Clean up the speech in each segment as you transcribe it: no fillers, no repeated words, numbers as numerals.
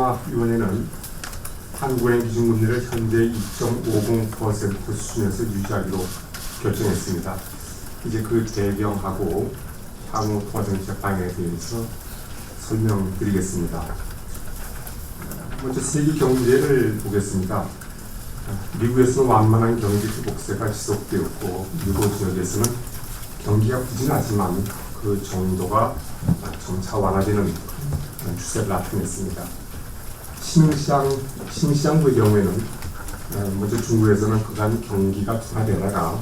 금융통화위원회는 한국은행 기준금리를 현재 2.50% 수준에서 유지하기로 결정했습니다. 이제 그 배경하고 향후 통화정책 방향에 대해서 설명드리겠습니다. 먼저 세계 경제를 보겠습니다. 미국에서는 완만한 경기 회복세가 지속되었고 유로 지역에서는 경기가 부진하지만 그 정도가 점차 완화되는 추세를 나타냈습니다. 신흥시장부의 경우에는 먼저 중국에서는 그간 경기가 둔화되다가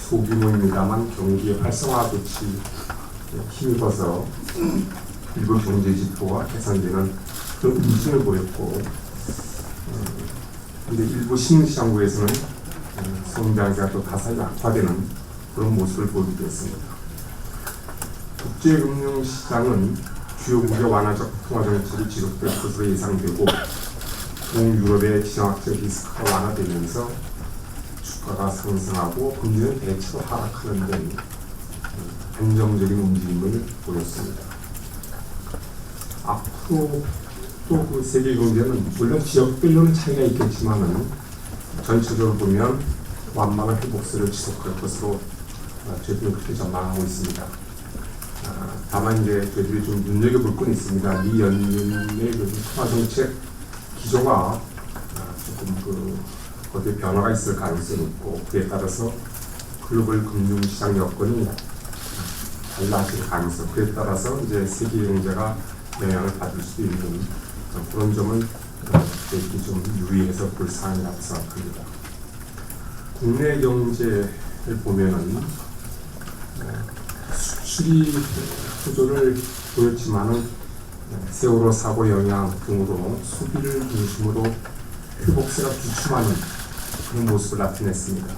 소규모입니다만 경기의 활성화 조치 힘입어서 일부 경제 지표가 개선되는 그런 움직임을 보였고, 근데 일부 신흥시장부에서는 성장세가 또 다소 약화되는 그런 모습을 보이기도 했습니다. 국제금융시장은 주요 무역 완화적 통화정책이 지속될 것으로 예상되고 동유럽의 지정학적 리스크가 완화되면서 주가가 상승하고 금리는 대체로 하락하는 등 안정적인 움직임을 보였습니다. 앞으로 또 그 세계 경제는 물론 지역별로는 차이가 있겠지만은 전체적으로 보면 완만한 회복세를 지속할 것으로 저희들은 그렇게 전망하고 있습니다. 다만 이제 저희들이 좀 눈여겨볼 건 있습니다. 미 연준의 그 통화정책 기조가 조금 거기에 변화가 있을 가능성이 있고, 그에 따라서 글로벌 금융시장 여건이 달라질 가능성, 그에 따라서 이제 세계 경제가 영향을 받을 수 있는 그런 점은 저희들이 좀 유의해서 볼 사항이라고 생각합니다. 국내 경제를 보면은 수출이 호조를 보였지만은 세월호 사고 영향 등으로 소비를 중심으로 회복세가 주춤하는 그런 모습을 나타냈습니다.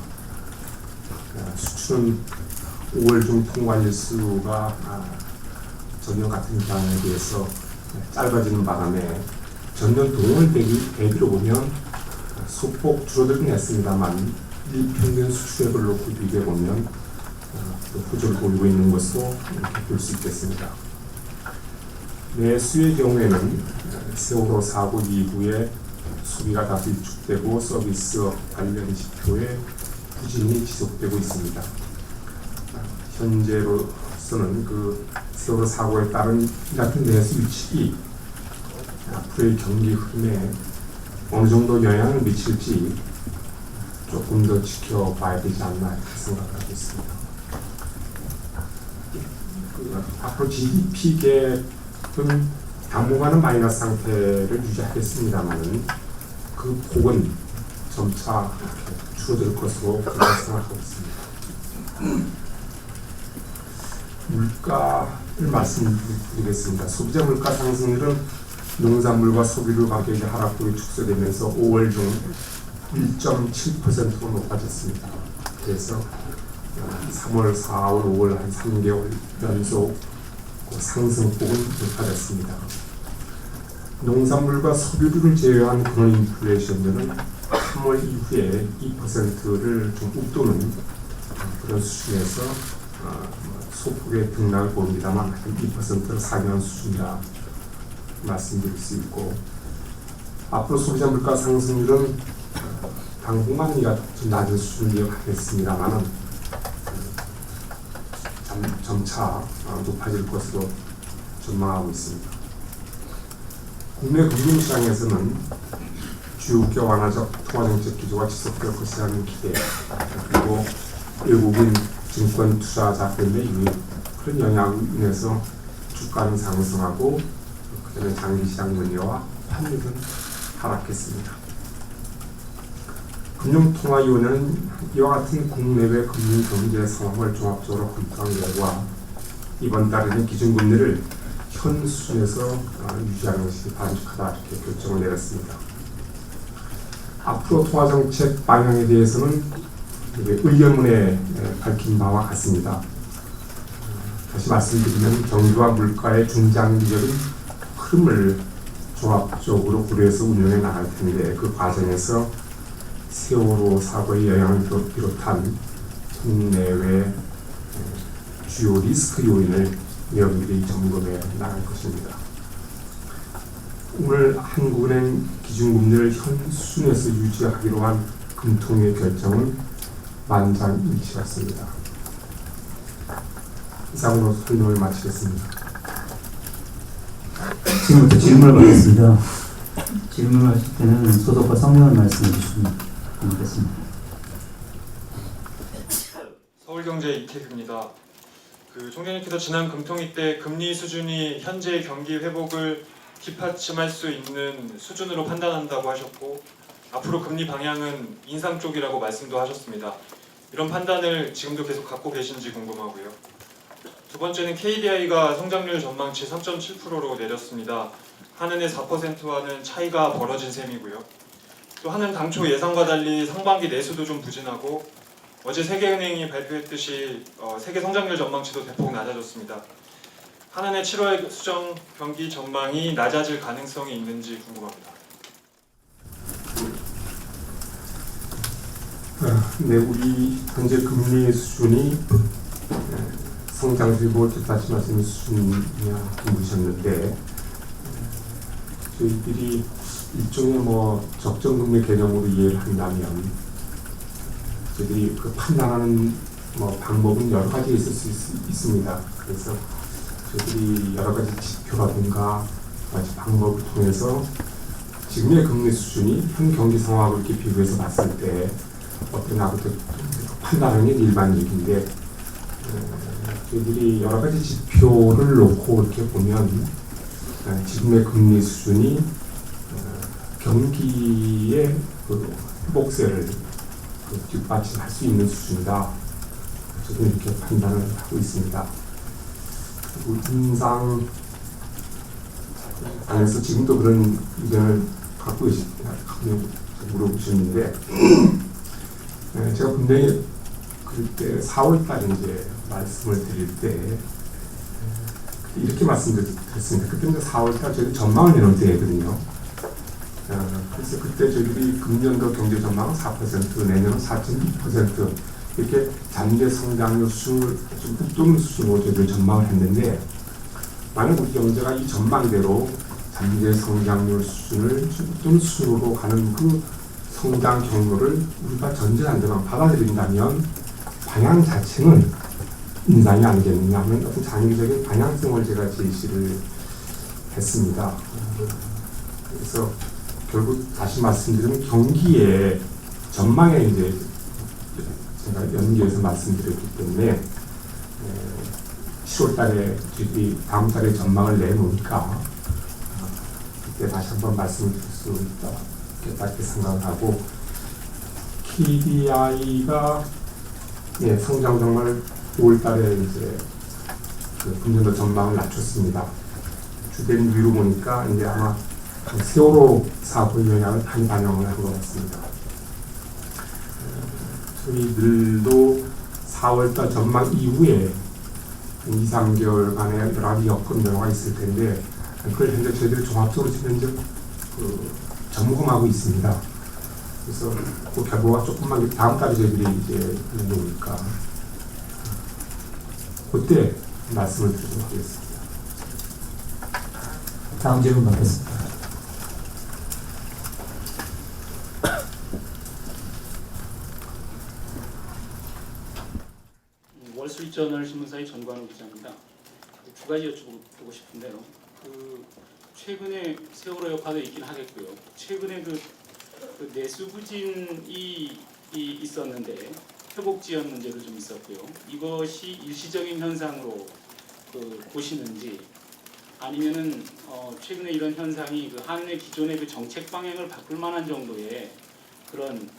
수출은 5월 중 통관 일수가 전년 같은 기간에 비해서 짧아지는 바람에 전년 동월 대비로 보면 소폭 줄어들긴 했습니다만 일평균 수출액을 놓고 비교해 보면 호조를 보이고 있는 것으로 볼 수 있겠습니다. 내수의 경우에는 세월호 사고 이후에 소비가 다소 위축되고 서비스업 관련 지표의 부진이 지속되고 있습니다. 현재로서는 그 세월호 사고에 따른 이 같은 내수 위축이 앞으로의 경기 흐름에 어느 정도 영향을 미칠지 조금 더 지켜봐야 되지 않나 이렇게 생각하고 있습니다. 앞으로 GDP 갭은 당분간은 마이너스 상태를 유지하겠습니다만은 그 폭은 점차 줄어들 것으로 그렇게 생각하고 있습니다. 물가를 말씀드리겠습니다. 소비자 물가 상승률은 농산물과 소비료 가격의 하락폭이 축소되면서 5월 중 1.7%로 높아졌습니다. 그래서 3월, 4월, 5월 한 3개월 연속 상승폭은 높아졌습니다. 농산물과 소비료를 제외한 그런 인플레이션들은 3월 이후에 2%를 좀 웃도는 그런 수준에서 소폭의 등락을 보입니다만 2%를 상회한 수준이라 말씀드릴 수 있고, 앞으로 소비자 물가 상승률은 당분간이가 좀 낮은 수준을 이어가겠습니다만은 점차 높아질 것으로 전망하고 있습니다. 국내 금융시장에서는 주요 완화적 통화정책 기조가 지속될 것이라는 기대, 그리고 외국인 증권 투자자 때문에 그런 영향으로 인해서 주가는 상승하고 그다음에 장기시장 문제와 환율은 하락했습니다. 금융통화위원회는 이와 같은 국내외 금융경제 상황을 종합적으로 검토한 결과 이번 달에는 기준금리를 현 수준에서 유지하는 것이 바람직하다 이렇게 결정을 내렸습니다. 앞으로 통화정책 방향에 대해서는 의견문에 밝힌 바와 같습니다. 다시 말씀드리면 경기와 물가의 중장기적인 흐름을 종합적으로 고려해서 운영해 나갈 텐데, 그 과정에서 세월호 사고의 영향을 비롯한 국내외 주요 리스크 요인을 면밀히 점검해 나갈 것입니다. 오늘 한국은행 기준금리를 현 수준에서 유지하기로 한 금통위의 결정은 만장일치였습니다. 이상으로 설명을 마치겠습니다. 지금부터 질문을 받겠습니다. 질문을 하실 때는 소속과 성명을 말씀해 주시면 되겠습니다. 서울경제 이태규입니다. 총재님께서 지난 금통위 때 금리 수준이 현재의 경기 회복을 뒷받침할 수 있는 수준으로 판단한다고 하셨고, 앞으로 금리 방향은 인상 쪽이라고 말씀도 하셨습니다. 이런 판단을 지금도 계속 갖고 계신지 궁금하고요. 두 번째는 KDI가 성장률 전망치 3.7%로 내렸습니다. 한은의 4%와는 차이가 벌어진 셈이고요. 또 한은 당초 예상과 달리 상반기 내수도 좀 부진하고, 어제 세계은행이 발표했듯이 세계 성장률 전망치도 대폭 낮아졌습니다. 한은의 7월 수정 경기 전망이 낮아질 가능성이 있는지 궁금합니다. 네, 우리 현재 금리 수준이 성장률을 뒷받침하는 수준이냐 물으셨는데, 저희들이 일종의 적정금리 개념으로 이해를 한다면 저희들이 그 판단하는 방법은 여러 가지 있을 수 있습니다. 그래서 저희들이 여러 가지 지표라든가 방법을 통해서 지금의 금리 수준이 현 경기 상황을 이렇게 비교해서 봤을 때 어떠냐부터 판단하는 게 일반적인데, 저희들이 여러 가지 지표를 놓고 이렇게 보면 지금의 금리 수준이 경기의 그 회복세를 뒷받침할 수 있는 수준이다. 저는 이렇게 판단을 하고 있습니다. 그리고 인상 안에서 지금도 그런 의견을 갖고 계십니다. 물어보셨는데, 제가 분명히 그때 4월달 이제 말씀을 드릴 때 이렇게 말씀드렸습니다. 그때 이제 4월달 저희 전망을 내놓을 때거든요. 그래서 그때 저희들이 금년도 경제 전망은 4%, 내년은 4.2% 이렇게 잠재 성장률 수준을 좀 북돋는 수준으로 저희들이 전망을 했는데, 만약 우리 경제가 이 전망대로 잠재 성장률 수준을 좀 북돋는 수준으로 가는 그 성장 경로를 우리가 전제한대만 받아들인다면 방향 자체는 인상이 아니겠느냐 하는 어떤 장기적인 방향성을 제가 제시를 했습니다. 그래서 결국 다시 말씀드리면 경기의 전망에 이제 제가 연계해서 말씀드렸기 때문에 10월 달에 저희들이 다음 달에 전망을 내놓으니까 그때 다시 한번 말씀을 드릴 수 있다 이렇게 생각을 하고, KDI가 성장 정말 5월 달에 이제 금년도 전망을 낮췄습니다. 주된 이유로 보니까 이제 아마 세월호 사고의 영향을 많이 반영을 한 것 같습니다. 저희들도 4월달 전망 이후에 2, 3개월간의 여러 가지 여건 변화가 있을 텐데, 그걸 현재 저희들이 종합적으로 지금 이제 점검하고 있습니다. 그래서 그 결과가 조금만 다음 달에 저희들이 이제 내놓으니까 그때 말씀을 드리도록 하겠습니다. 다음 질문 받겠습니다. 월스트리트저널 신문사의 전관우 기자입니다. 두 가지 여쭤보고 싶은데요. 최근에 세월호 여파도 있긴 하겠고요. 최근에 그 내수 부진이 있었는데 회복 지연 문제도 좀 있었고요. 이것이 일시적인 현상으로 보시는지, 아니면은 최근에 이런 현상이 한은의 기존의 정책 방향을 바꿀 만한 정도의 그런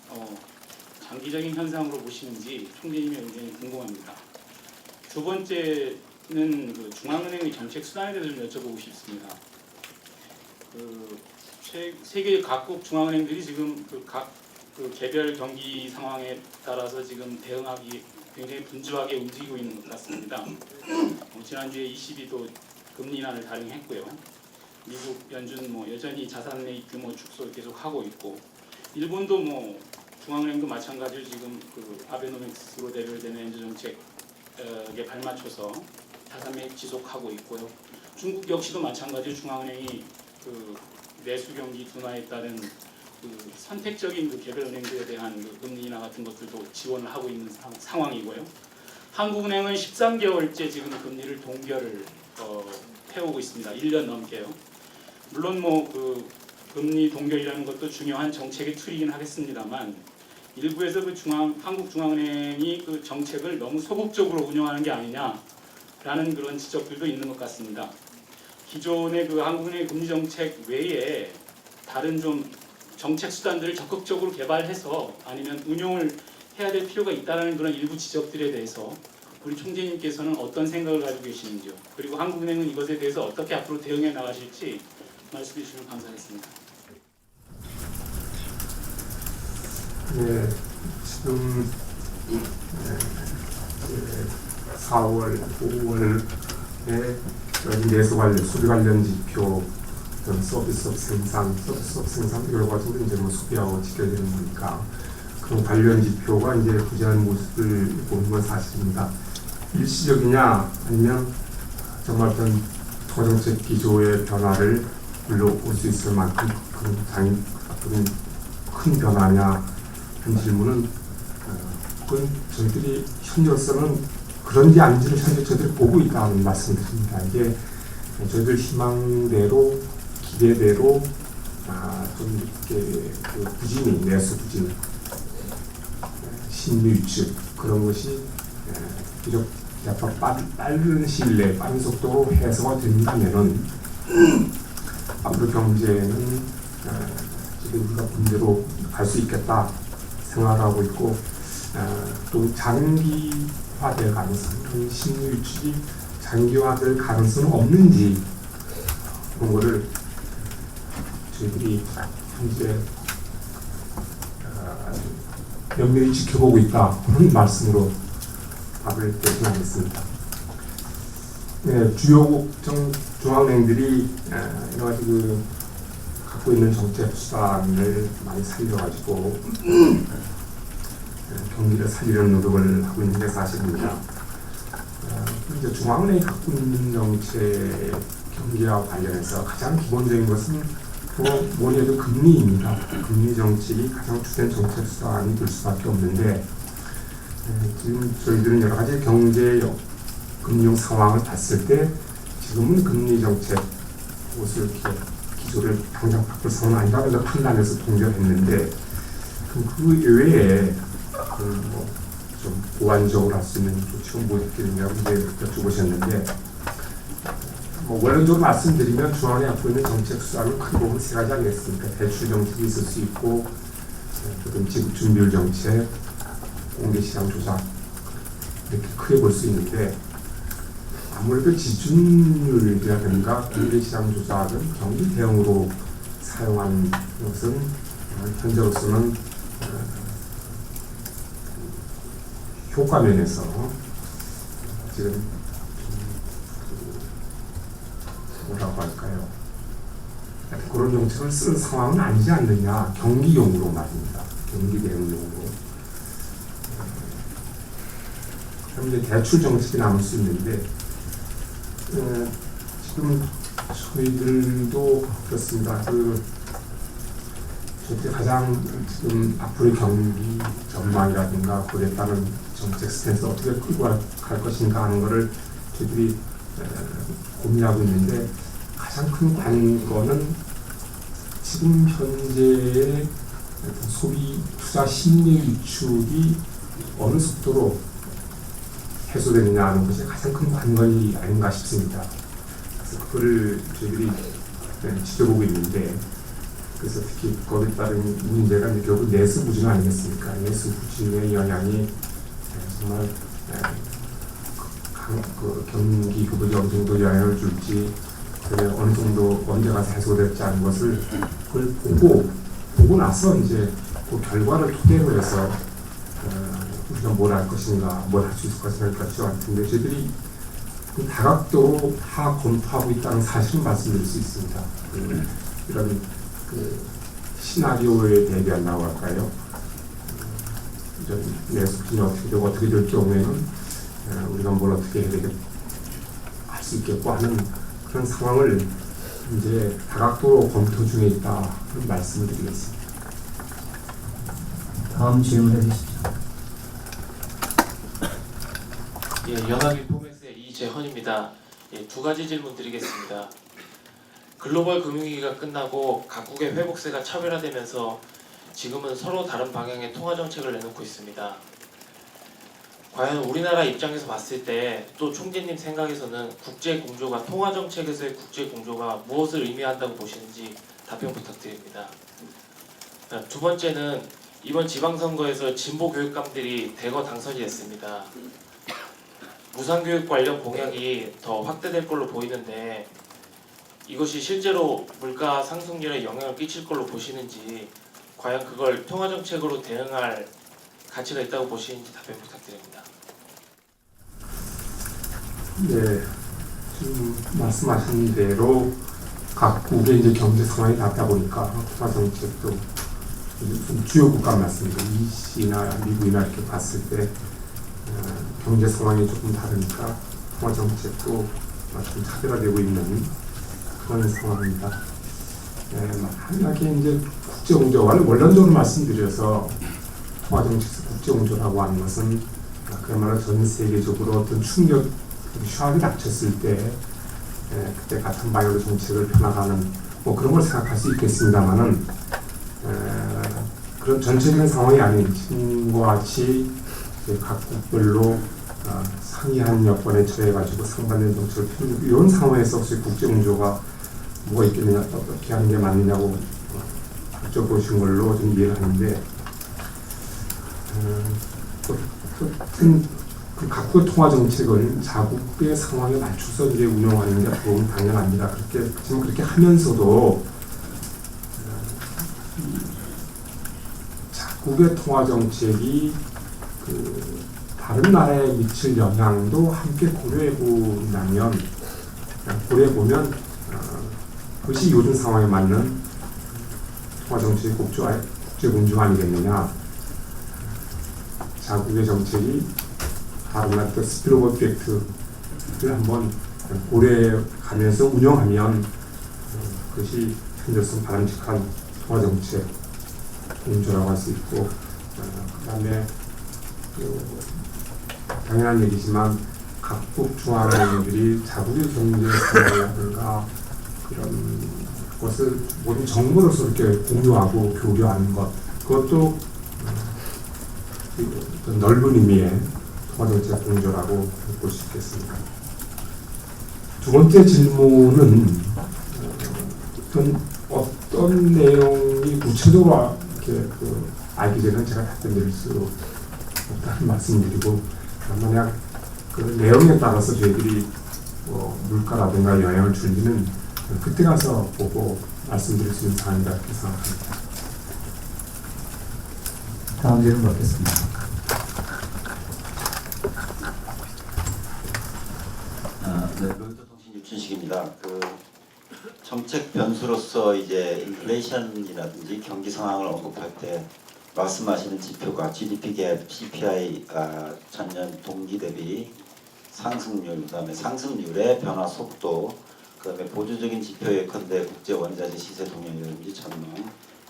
장기적인 현상으로 보시는지 총재님의 의견이 궁금합니다. 두 번째는 중앙은행의 정책 수단에 대해서 좀 여쭤보고 싶습니다. 세계 각국 중앙은행들이 지금 각 개별 경기 상황에 따라서 지금 대응하기 굉장히 분주하게 움직이고 있는 것 같습니다. 지난주에 ECB도 금리 인하를 단행했고요. 미국 연준 여전히 자산 매입 규모 축소를 계속 하고 있고, 일본도 중앙은행도 마찬가지로 지금 아베노믹스로 대별되는 연준 정책에 발맞춰서 자산 매입 지속하고 있고요. 중국 역시도 마찬가지로 중앙은행이 내수 경기 둔화에 따른 그 선택적인 그 개별 은행들에 대한 그 금리 인하 같은 것들도 지원을 하고 있는 상황이고요. 한국은행은 13개월째 지금 금리를 동결을 해오고 있습니다. 1년 넘게요. 물론 뭐 그 금리 동결이라는 것도 중요한 정책의 틀이긴 하겠습니다만 일부에서 그 한국중앙은행이 그 정책을 너무 소극적으로 운영하는 게 아니냐라는 그런 지적들도 있는 것 같습니다. 기존의 그 한국은행의 금리 정책 외에 다른 좀 정책 수단들을 적극적으로 개발해서 아니면 운용을 해야 될 필요가 있다는 그런 일부 지적들에 대해서 우리 총재님께서는 어떤 생각을 가지고 계시는지요? 그리고 한국은행은 이것에 대해서 어떻게 앞으로 대응해 나가실지 말씀해 주시면 감사하겠습니다. 네, 지금 4월, 5월에 내수 관련, 소비 관련 지표, 서비스업 생산 결과적으로 이제 뭐 소비하고 직결되는 거니까 그런 관련 지표가 이제 부재한 모습을 보는 건 사실입니다. 일시적이냐 아니면 정말 어떤 정책 기조의 변화를 불러올 수 있을 만큼 그런 큰 변화냐 한 질문은 그건 저희들이 현재로서는 그런지 아닌지를 현재 저희들이 보고 있다는 말씀드립니다. 이게 저희들 희망대로 기대대로 좀 이렇게 그 부진이 내수 부진 신유축 그런 것이 비록 약간 빠른 시일 내에 빠른 속도로 해소가 된다면은 앞으로 경제는 지금 우리가 문제로 갈 수 있겠다 생각하고 있고 또 장기화될 가능성, 그런 신유축이 장기화될 가능성은 없는지 그런 거를 저희들이 현재 면밀히 지켜보고 있다 그런 말씀으로 답을 대신하겠습니다. 네, 주요 중앙은행들이 여러 가지 그 갖고 있는 정책 수단을 많이 살려가지고 경기를 살리려는 노력을 하고 있는 게 사실입니다. 이제 중앙은행이 갖고 있는 정책 경기와 관련해서 가장 기본적인 것은 뭐니 해도 금리입니다. 금리 정책이 가장 주된 정책 수단이 될 수밖에 없는데 지금 저희들은 여러 가지 경제 금융 상황을 봤을 때 지금은 금리 정책 옷을 이렇게 기조를 당장 바꿀 상황은 아니다 해서 판단해서 동결했는데 그 외에 좀 보완적으로 할 수 있는 조치가 무엇이겠느냐고 이제 여쭤보셨는데 원론적으로 말씀드리면 중앙에 갖고 있는 정책 수단은 크게 보면 세 가지 아니겠습니까? 대출 정책이 있을 수 있고 지급 준비율 정책, 공개시장 조작 이렇게 크게 볼 수 있는데 아무래도 지준율이라든가 공개시장 조작은 경기 대응으로 사용한 것은 현재로서는 효과 면에서 지금 뭐라고 할까요? 그런 정책을 쓰는 상황은 아니지 않느냐. 경기용으로 말입니다. 경기 대응용으로. 그럼 이제 대출 정책이 남을 수 있는데 지금 저희들도 그렇습니다. 저희 가장 지금 앞으로의 경기 전망이라든가 그에 따른 정책 스탠스 어떻게 끌고 갈 것인가 하는 것을 저희들이 고민하고 있는데 가장 큰 관건은 지금 현재의 소비 투자 심리 위축이 어느 속도로 해소되느냐 하는 것이 가장 큰 관건이 아닌가 싶습니다. 그래서 그거를 저희들이 지켜보고 있는데 그래서 특히 거기에 따른 문제가 결국 내수 부진 아니겠습니까? 내수 부진의 영향이 정말 그 경기 그것이 어느 정도 영향을 줄지 어느 정도 언제 가서 해소될지 하는 것을 그걸 보고 나서 이제 그 결과를 토대로 해서 우리가 뭘 할 것인가, 뭘 할 수 있을 것인가 같은데 저희들이 다각도로 다 검토하고 있다는 사실은 말씀드릴 수 있습니다. 이런 그 시나리오에 대비한다고 할까요? 내수 부진이 어떻게 될 경우에는 우리가 뭘 어떻게 해야 할 수 있겠고 하는 그런 상황을 현재 다각도로 검토 중에 있다 말씀을 드리겠습니다. 다음 질문해 주십시오. 예, 연합인포맥스의 이재헌입니다. 예, 두 가지 질문 드리겠습니다. 글로벌 금융위기가 끝나고 각국의 회복세가 차별화되면서 지금은 서로 다른 방향의 통화 정책을 내놓고 있습니다. 과연 우리나라 입장에서 봤을 때 또 총재님 생각에서는 국제 공조가 통화 정책에서의 국제 공조가 무엇을 의미한다고 보시는지 답변 부탁드립니다. 두 번째는 이번 지방선거에서 진보 교육감들이 대거 당선이 됐습니다. 무상교육 관련 공약이 더 확대될 걸로 보이는데 이것이 실제로 물가 상승률에 영향을 끼칠 걸로 보시는지, 과연 그걸 통화정책으로 대응할 가치가 있다고 보시는지 답변 부탁드립니다. 네, 지금 말씀하신 대로 각국의 이제 경제 상황이 다르다 보니까 통화 정책도 주요 국가 말씀드린 EC나 미국이나 이렇게 봤을 때 경제 상황이 조금 다르니까 통화 정책도 좀 차별화되고 있는 그런 상황입니다. 만약에 이제 국제 공조, 원론적으로 말씀드려서 통화 정책에서 국제 공조라고 하는 것은 그야말로 전 세계적으로 어떤 충격, 슈악이 닥쳤을 때 그때 같은 방향으로 정책을 펴나가는 뭐 그런 걸 생각할 수 있겠습니다만은 그런 전체적인 상황이 아닌 지금과 같이 각국별로 상이한 여건에 처해가지고 상반된 정책을 펴는 이런 상황에서 혹시 국제 공조가 뭐가 있겠느냐, 어떻게 하는 게 맞느냐고 여쭤보신 걸로 좀 이해를 하는데, 그 각국의 통화 정책은 자국의 상황에 맞춰서 이제 운영하는 게 그건 당연합니다. 지금 그렇게 하면서도 자국의 통화 정책이 그 다른 나라에 미칠 영향도 함께 고려해 보면 그것이 요즘 상황에 맞는 통화 정책의 국제 공조 아니겠느냐. 자국의 정책이 다른 나라 스피로버 이펙트를 한번 고려해 가면서 운영하면 그것이 현재성 바람직한 통화 정책 공조라고 할 수 있고, 그다음에 당연한 얘기지만 각국 중앙은행들이 자국의 경제 상황이라든가 그런 것을 모든 정보로서 이렇게 공유하고 교류하는 것, 그것도 넓은 의미의 통화정책 공조라고 볼 수 있겠습니다. 두 번째 질문은 어떤 내용이 구체적으로 이렇게 알기 전에 제가 답변드릴 수 없다는 말씀드리고, 만약 그 내용에 따라서 저희들이 물가라든가 영향을 줄지는 그때 가서 보고 말씀드릴 수 있는 사항이다 이렇게 생각합니다. 다음 질문 받겠습니다. 네, 로이터통신 유춘식입니다. 정책 변수로서 이제 인플레이션이라든지 경기 상황을 언급할 때 말씀하시는 지표가 GDP 갭, CPI 전년 동기 대비 상승률, 그다음에 상승률의 변화 속도, 그다음에 보조적인 지표 예컨대 국제 원자재 시세 동향이라든지 전망,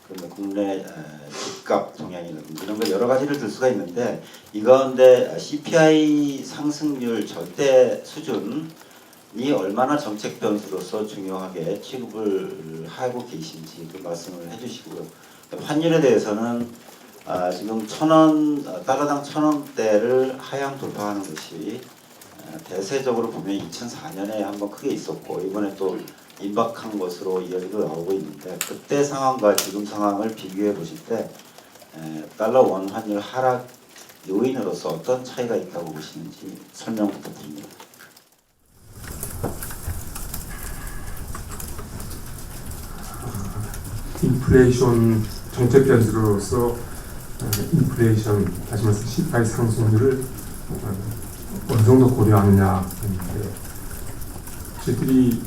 그다음에 국내 집값 동향이라든지 이런 거 여러 가지를 들 수가 있는데, 이 가운데 CPI 상승률 절대 수준이 얼마나 정책 변수로서 중요하게 취급을 하고 계신지 그 말씀을 해주시고요. 환율에 대해서는 지금 달러당 1,000원대를 하향 돌파하는 것이 대세적으로 보면 2004년에 한번 크게 있었고, 이번에 또 임박한 것으로 이야기도 나오고 있는데, 그때 상황과 지금 상황을 비교해 보실 때 달러 원 환율 하락 요인으로서 어떤 차이가 있다고 보시는지 설명 부탁드립니다. 인플레이션 정책 변수로서 인플레이션, 다시 말해서 CPI 상승률을 어느 정도 고려하느냐 했는데, 저희들이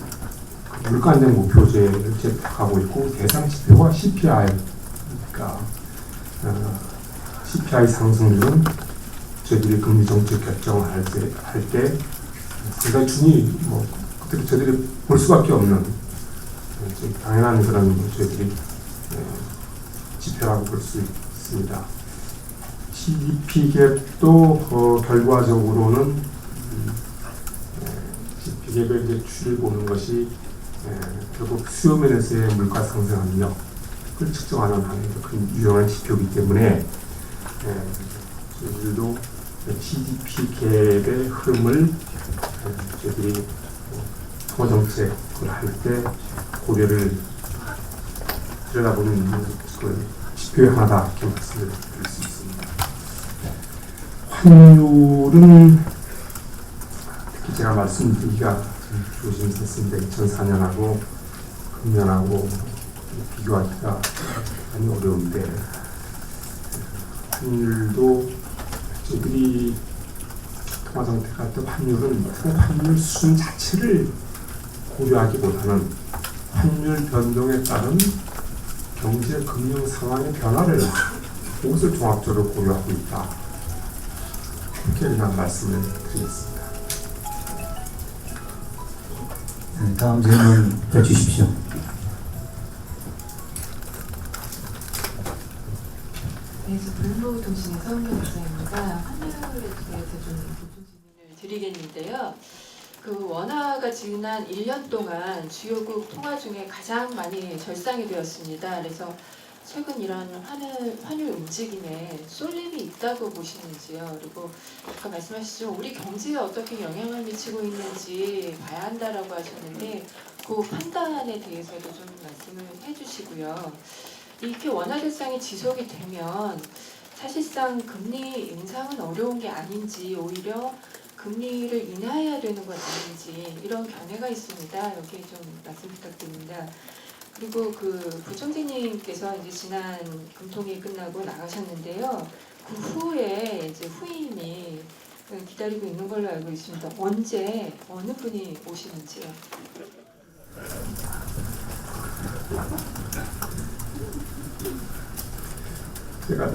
물가 안정 목표제를 채택하고 있고 대상 지표가 CPI니까 CPI 상승률은 저희들이 금리 정책 결정을 할 때 상당히 중요히 그때 저희들이 볼 수밖에 없는 좀 당연한 그런 저희들이 지표라고 볼 수 있습니다. GDP 갭도 결과적으로는 GDP 갭의 이제 추이를 보는 것이 결국 수요 면에서의 물가 상승 압력을 측정하는 하나의 큰 유용한 지표이기 때문에 저희들도 GDP 갭의 흐름을 저희들이 통화정책을 할 때 고려를 들여다보는 그 지표의 하나다 이렇게 말씀을 드릴 수 있습니다. 환율은 특히 제가 말씀드리기가 좀 조심스럽습니다. 2004년하고 금년하고 비교하기가 많이 어려운데 환율도 저희들이 통화정책할 때 환율은 환율 수준 자체를 고려하기보다는 환율 변동에 따른 경제 금융 상황의 변화를 그것을 종합적으로 고려하고 있다. 이렇게 그냥 말씀을 드리겠습니다. 네, 다음 질문 해주십시오. 네, 저 블루통신의 서은경 기자입니다. 환율에 대해서 좀 보충 질문을 드리겠는데요. 그 원화가 지난 1년 동안 주요국 통화 중에 가장 많이 절상이 되었습니다. 그래서 최근 이런 환율 움직임에 쏠림이 있다고 보시는지요? 그리고 아까 말씀하셨지만 우리 경제에 어떻게 영향을 미치고 있는지 봐야 한다라고 하셨는데 그 판단에 대해서도 좀 말씀을 해주시고요. 이렇게 원화 절상이 지속이 되면 사실상 금리 인상은 어려운 게 아닌지 오히려 금리를 인하해야 되는 것 아닌지 이런 견해가 있습니다. 여기에 좀 말씀 부탁드립니다. 그리고 그 부총재님께서 이제 지난 금통위 끝나고 나가셨는데요. 그 후에 이제 후임이 기다리고 있는 걸로 알고 있습니다. 언제 어느 분이 오시는지요? 제가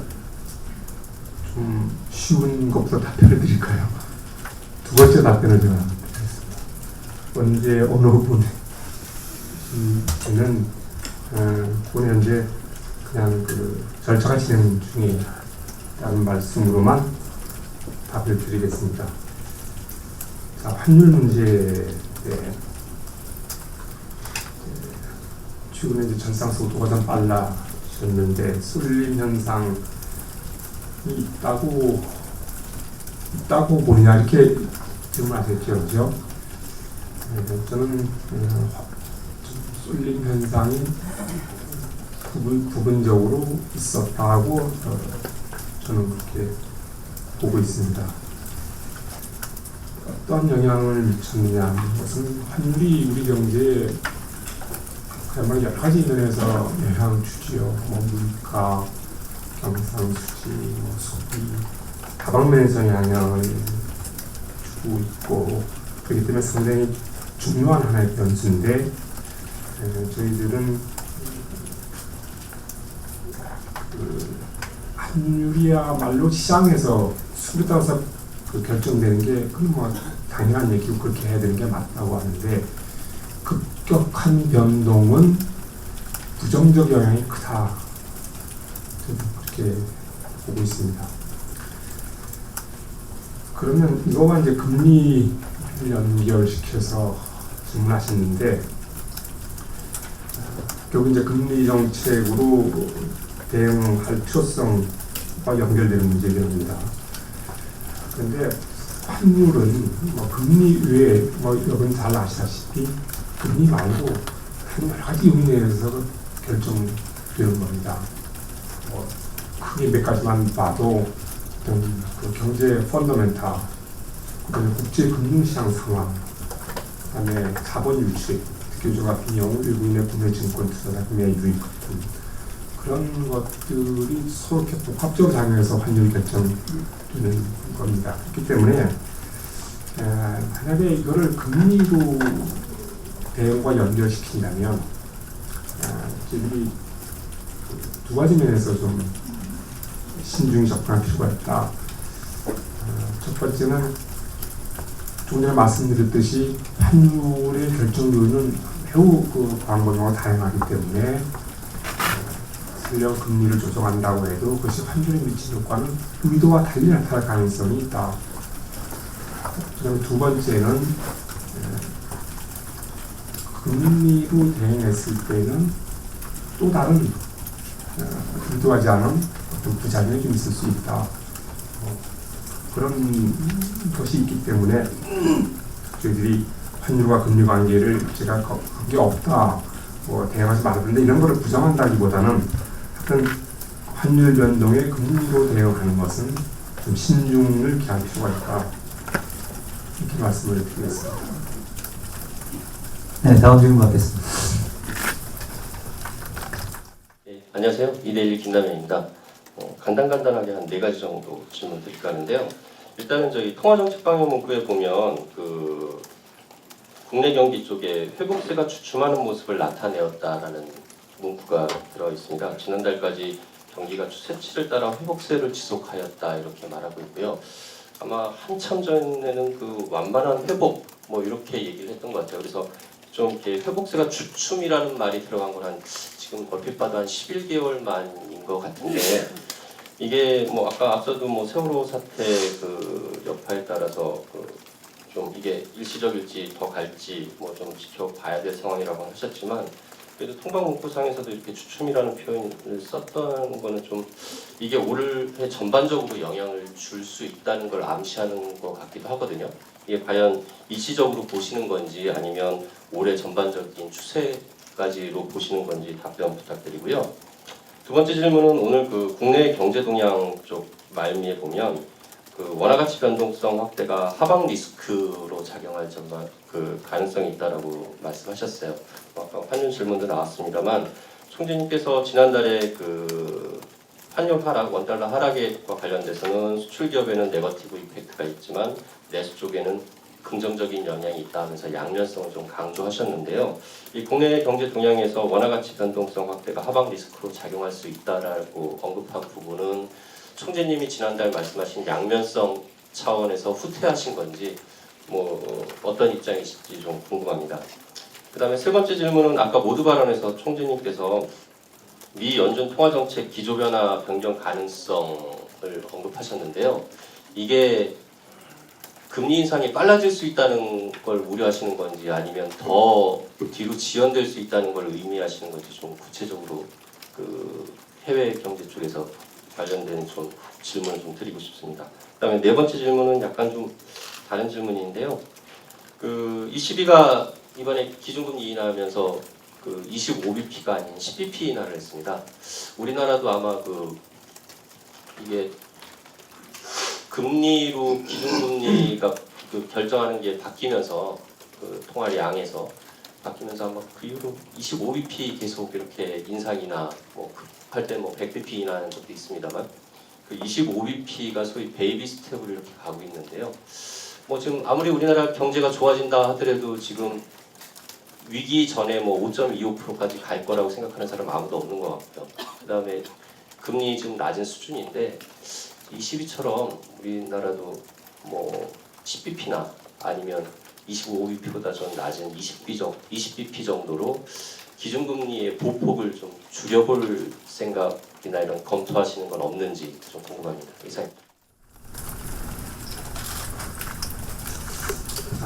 좀 쉬운 것부터 답변을 드릴까요? 두 번째 답변을 제가 드리겠습니다. 언제 어느 분은 본 현재 그냥 그 절차가 진행 중이라는 말씀으로만 답을 드리겠습니다. 자, 환율 문제에 최근에 이제 전상 속도가 좀 빨라졌는데 쏠림 현상이 있다고 보느냐 이렇게 질문하셨죠, 그죠? 저는 쏠림 현상이 부분적으로 있었다고 저는 그렇게 보고 있습니다. 어떤 영향을 미쳤느냐 하는 것은 환율이 우리 경제에 그야말로 여러 가지 면에서 영향을 주지요. 물가, 경상수지, 소비, 다방면에서 영향을 주고 있고 그렇기 때문에 상당히 중요한 하나의 변수인데 저희들은 그 환율이야말로 시장에서 수에 따라서 그 결정되는 게 그건 뭐 당연한 얘기고 그렇게 해야 되는 게 맞다고 하는데 급격한 변동은 부정적 영향이 크다. 저는 그렇게 보고 있습니다. 그러면 이거가 이제 금리를 연결시켜서 질문하셨는데 결국 이제 금리 정책으로 대응할 필요성과 연결되는 문제입니다. 그런데 환율은 금리 외에 여러분 잘 아시다시피 금리 말고 여러 가지 요인에서 결정되는 겁니다. 크게 몇 가지만 봐도 그 경제 펀더멘탈, 그다음에 국제 금융시장 상황, 그다음에 자본 유치, 특히 저 같은 경우 외국인의 구매 증권 투자 자금의 유입 같은 그런 것들이 서로 이렇게 복합적으로 작용해서 환율이 결정되는 겁니다. 그렇기 때문에 만약에 이거를 금리로 대응과 연결시킨다면 저희들이 두 가지 면에서 좀 신중히 접근할 필요가 있다. 첫 번째는 조금 전에 말씀드렸듯이 환율의 결정 요인은 매우 광범위하고 다양하기 때문에 설령 금리를 조정한다고 해도 그것이 환율에 미치는 효과는 의도와 달리 나타날 가능성이 있다. 그다음에 두 번째는 금리로 대응했을 때는 또 다른 의도하지 않은 어떤 부작용이 좀 있을 수 있다. 그런 것이 있기 때문에 저희들이 환율과 금리 관계를 제가 그게 없다, 대응하지 말아야 이런 거를 부정한다기보다는 하여튼 환율 변동에 금리로 대응하는 것은 좀 신중을 기할 필요가 있다. 이렇게 말씀을 드리겠습니다. 네, 다음 질문 받겠습니다. 네, 안녕하세요. 이데일리 김남현입니다. 간단하게 한 4가지 정도 질문 드릴까 하는데요. 일단은 저희 통화정책방향 문구에 보면 국내 경기 쪽에 회복세가 주춤하는 모습을 나타내었다라는 문구가 들어 있습니다. 지난달까지 경기가 추세치를 따라 회복세를 지속하였다 이렇게 말하고 있고요. 아마 한참 전에는 완만한 회복 이렇게 얘기를 했던 것 같아요. 그래서 좀 이렇게 회복세가 주춤이라는 말이 들어간 건 지금 얼핏 봐도 한 11개월 만인 것 같은데 이게 아까 앞서도 세월호 사태 여파에 따라서 좀 이게 일시적일지 더 갈지 좀 지켜봐야 될 상황이라고 하셨지만 그래도 통방 문구상에서도 이렇게 주춤이라는 표현을 썼던 거는 좀 이게 올해 전반적으로 영향을 줄 수 있다는 걸 암시하는 것 같기도 하거든요. 이게 과연 일시적으로 보시는 건지 아니면 올해 전반적인 추세까지로 보시는 건지 답변 부탁드리고요. 두 번째 질문은 오늘 국내 경제 동향 쪽 말미에 보면 원화 가치 변동성 확대가 하방 리스크로 작용할 가능성이 있다라고 말씀하셨어요. 아까 환율 질문도 나왔습니다만 총재님께서 지난달에 환율 하락, 원달러 하락과 관련돼서는 수출 기업에는 네거티브 이펙트가 있지만 내수 쪽에는 긍정적인 영향이 있다 하면서 양면성을 좀 강조하셨는데요. 이 국내 경제 동향에서 원화 가치 변동성 확대가 하방 리스크로 작용할 수 있다라고 언급한 부분은 총재님이 지난달 말씀하신 양면성 차원에서 후퇴하신 건지 어떤 입장이실지 좀 궁금합니다. 그 다음에 세 번째 질문은 아까 모두 발언에서 총재님께서 미 연준 통화정책 기조변화 변경 가능성을 언급하셨는데요. 이게 금리 인상이 빨라질 수 있다는 걸 우려하시는 건지 아니면 더 뒤로 지연될 수 있다는 걸 의미하시는 건지 좀 구체적으로 해외 경제 쪽에서 관련된 좀 질문을 좀 드리고 싶습니다. 그다음에 네 번째 질문은 약간 좀 다른 질문인데요. ECB가 이번에 기준금리 인하하면서 25bp가 아닌 10bp 인하를 했습니다. 우리나라도 아마 이게 금리로 기준금리가 결정하는 게 바뀌면서 통화량에서 바뀌면서 아마 그 이후로 25bp 계속 이렇게 인상이나 급할 때 100bp 인하하는 적도 있습니다만 25bp가 소위 베이비 스텝으로 이렇게 가고 있는데요. 지금 아무리 우리나라 경제가 좋아진다 하더라도 지금 위기 전에 5.25%까지 갈 거라고 생각하는 사람 아무도 없는 것 같고요. 그 다음에 금리 지금 낮은 수준인데 22처럼 우리나라도 10bp나 아니면 25bp보다 좀 낮은 20bp 정도로 기준금리의 보폭을 좀 줄여볼 생각이나 이런 검토하시는 건 없는지 좀 궁금합니다. 이상입니다.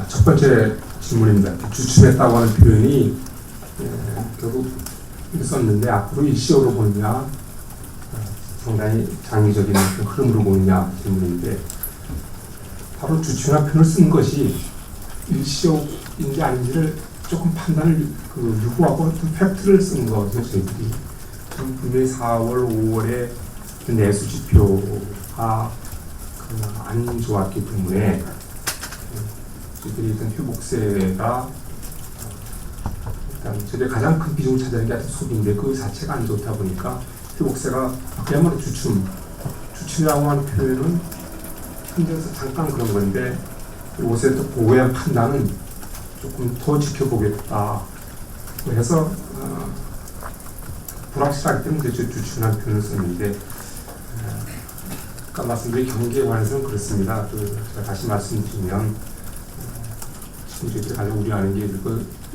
첫 번째 질문입니다. 주춤했다고 하는 표현이 결국 썼는데 앞으로 일시적으로 보느냐 상당히 장기적인 흐름으로 보느냐 질문인데 바로 주춤한 표현을 쓴 것이 일시적인지 아닌지를 조금 판단을 유보하고 어떤 팩트를 쓴 거죠. 저희들이 분명히 4월, 5월에 내수 지표가 안 좋았기 때문에 저희들이 일단 회복세가 일단 저희들이 가장 큰 비중을 차지하는 게 소비인데 그 자체가 안 좋다 보니까 회복세가 그야말로 주춤이라고 하는 표현은 현재에서 잠깐 그런 건데 옷에 또 보고한 판단은 조금 더 지켜보겠다 해서 불확실하기 때문에 주춤한 표현을 썼는데 아까 말씀드린 경기에 관해서는 그렇습니다. 제가 다시 말씀드리면 저희들이 가장 우려하는 게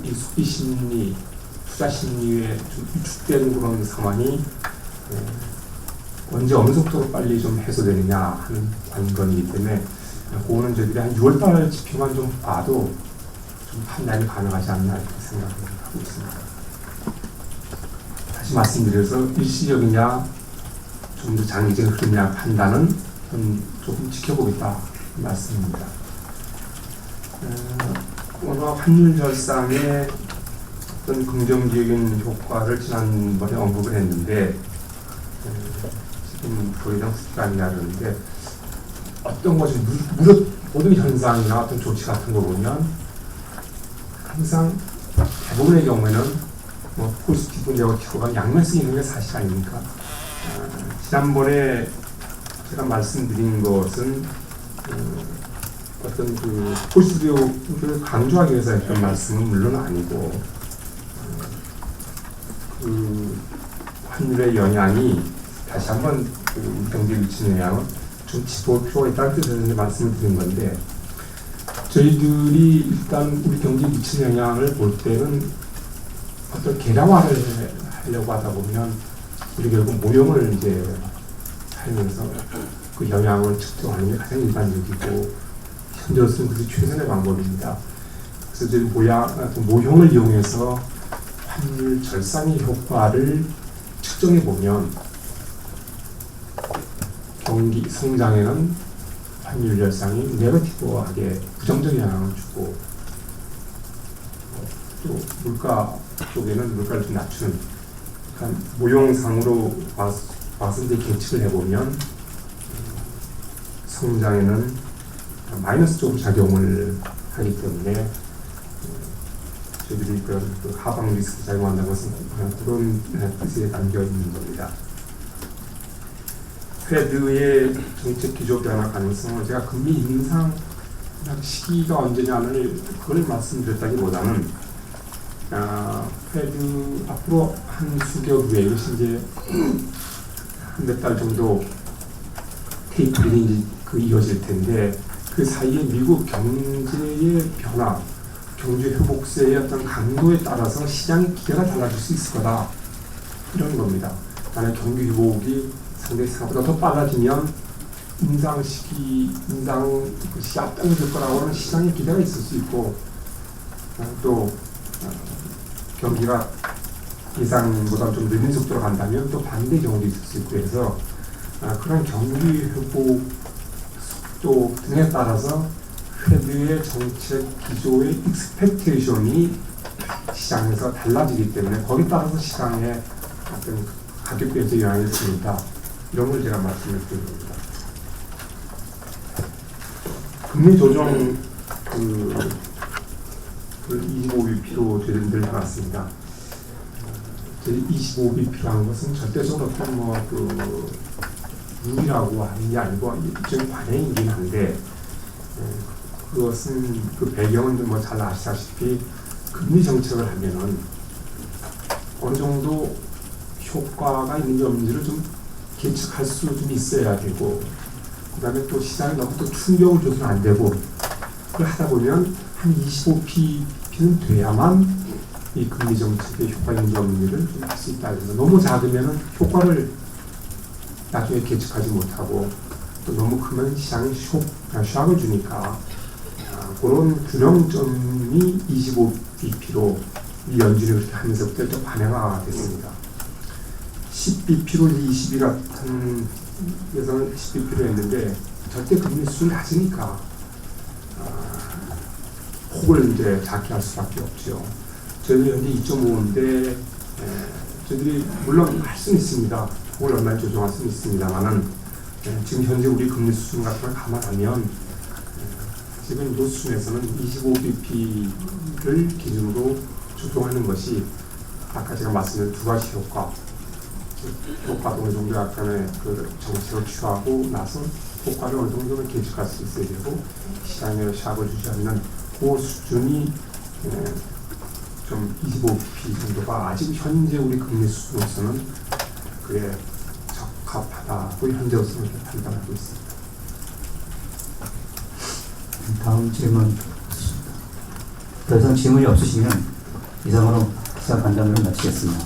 이 소비 심리, 투자 심리에 좀 위축되는 그런 상황이 언제 어느 정도로 빨리 좀 해소되느냐 하는 관건이기 때문에 그거는 저희들이 한 6월달 지표만 좀 봐도 좀 판단이 가능하지 않나 이렇게 생각하고 있습니다. 다시 말씀드려서 일시적이냐 좀 더 장기적인 흐름이냐 판단은 조금 지켜보겠다 말씀입니다. 오늘 환율 절상의 어떤 긍정적인 효과를 지난번에 언급을 했는데 지금 더 이상 시간이 나르는데 어떤 것이 모든 현상이나 어떤 조치 같은 거 보면 항상 대부분의 경우에는 포지티브, 네거티브가 양면성이 있는 게 사실 아닙니까? 지난번에 제가 말씀드린 것은 어떤 그 포지티브를 강조하기 위해서 했던 말씀은 물론 아니고 그 환율의 영향이 다시 한번 그 경제에 미치는 영향을 좀 짚어볼 필요가 있다는 뜻에서 말씀을 드린 건데 저희들이 일단 우리 경제에 미치는 영향을 볼 때는 어떤 계량화를 하려고 하다 보면 우리 결국 모형을 이제 하면서 그 영향을 측정하는 게 가장 일반적이고 현재로서는 그게 최선의 방법입니다. 그래서 저희 모형을 이용해서 환율 절상의 효과를 측정해 보면 경기 성장에는 환율 절상이 네거티브하게 부정적인 영향을 주고 또 물가 쪽에는 물가를 좀 낮추는 그러니까 모형상으로 와서 이제 계측을 해보면 성장에는 마이너스 쪽으로 작용을 하기 때문에 저희들이 그 하방 리스크 작용한다는 것은 그런 뜻에 담겨 있는 겁니다. 페드의 정책 기조 변화 가능성을 제가 금리 인상 시기가 언제냐를 그걸 말씀드렸다기보다는 페드 앞으로 한 수개월 후에 이것이 이제 한 몇 달 정도 테이퍼링이 이어질 텐데 그 사이에 미국 경제의 변화, 경제 회복세의 어떤 강도에 따라서 시장의 기대가 달라질 수 있을 거다 이런 겁니다. 만약 경기 회복이 상당히 생각보다 더 빨라지면 인상 앞당겨질 거라고 하는 시장의 기대가 있을 수 있고 또 경기가 예상보다 좀 느린 속도로 간다면 또 반대 경우도 있을 수 있고 해서 그런 경기 회복 속도 등에 따라서 페드의 정책 기조의 익스펙테이션이 시장에서 달라지기 때문에 거기에 따라서 시장의 어떤 가격대에서 영향을 줍니다. 이런 걸 제가 말씀을 드린 겁니다. 금리 조정 그 25bp로 저희들 해놨습니다. 25bp로 하는 것은 절대적으로 어떤 룰이라고 하는 게 아니고 일종의 관행이긴 한데 그것은 그 배경은 뭐 잘 아시다시피 금리 정책을 하면은 어느 정도 효과가 있는지 없는지를 좀 계측할 수 좀 있어야 되고 그 다음에 또 시장에 너무 또 충격을 줘서는 안 되고 그걸 하다 보면 한 25bp는 돼야만 이 금리 정책의 효과 있는지 없는지를 좀 알 수 있다. 그래서 너무 작으면 효과를 나중에 계측하지 못하고 또 너무 크면 시장에 샥을 주니까 그런 균형점이 25bp로 이 연준이 그렇게 하면서부터 좀 반영화가 됐습니다. 10bp로 20이 같은 데서는 10bp로 했는데 절대 금리 수준이 낮으니까 폭을 이제 작게 할 수밖에 없죠. 저희들이 현재 2.5인데 저희들이 물론 할 수는 있습니다. 폭을 얼마나 조정할 수는 있습니다만은 지금 현재 우리 금리 수준 같은 걸 감안하면 지금 이 수준에서는 25bp를 기준으로 조정하는 것이 아까 제가 말씀드린 두 가지 효과도 어느 정도 약간의 그 정책을 취하고 나서 효과를 어느 정도는 계측할 수 있어야 되고 시장에 샥을 주지 않는 그 수준이 좀 25bp 정도가 아직 현재 우리 금리 수준으로서는 그게 적합하다고 현재로서는 판단하고 있습니다. 다음 질문. 더 이상 질문이 없으시면 이상으로 기자 간담회를 마치겠습니다.